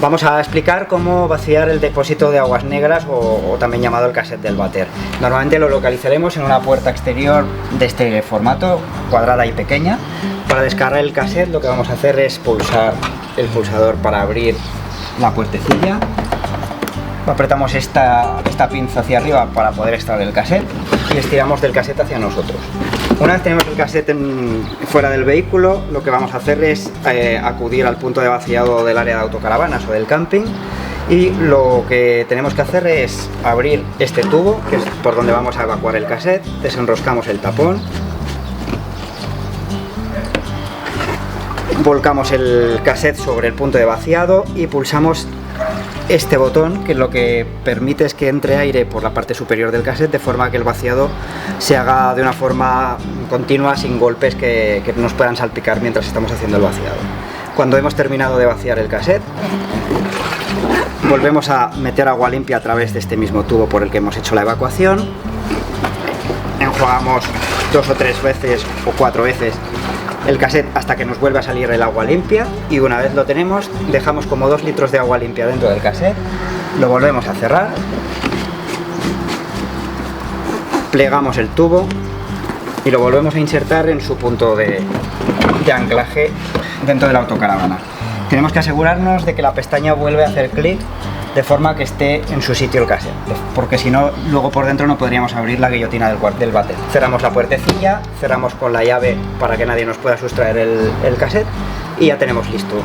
Vamos a explicar cómo vaciar el depósito de aguas negras o también llamado el cassette del váter. Normalmente lo localizaremos en una puerta exterior de este formato, cuadrada y pequeña. Para descargar el cassette lo que vamos a hacer es pulsar el pulsador para abrir la puertecilla. Apretamos esta pinza hacia arriba para poder extraer el cassette y estiramos del cassette hacia nosotros. Una vez tenemos el cassette fuera del vehículo, lo que vamos a hacer es acudir al punto de vaciado del área de autocaravanas o del camping, y lo que tenemos que hacer es abrir este tubo, que es por donde vamos a evacuar el cassette, desenroscamos el tapón, volcamos el cassette sobre el punto de vaciado y pulsamos este botón, que lo que permite es que entre aire por la parte superior del cassette, de forma que el vaciado se haga de una forma continua, sin golpes que nos puedan salpicar mientras estamos haciendo el vaciado. Cuando hemos terminado de vaciar el cassette, volvemos a meter agua limpia a través de este mismo tubo por el que hemos hecho la evacuación. Enjuagamos 2 o 3 veces o 4 veces el cassette hasta que nos vuelve a salir el agua limpia, y una vez lo tenemos dejamos como 2 litros de agua limpia dentro del cassette, lo volvemos a cerrar, plegamos el tubo y lo volvemos a insertar en su punto de anclaje dentro de la autocaravana. Tenemos que asegurarnos de que la pestaña vuelve a hacer clic de forma que esté en su sitio el cassette, porque si no, luego por dentro no podríamos abrir la guillotina del váter. Cerramos la puertecilla, cerramos con la llave para que nadie nos pueda sustraer el cassette y ya tenemos listo.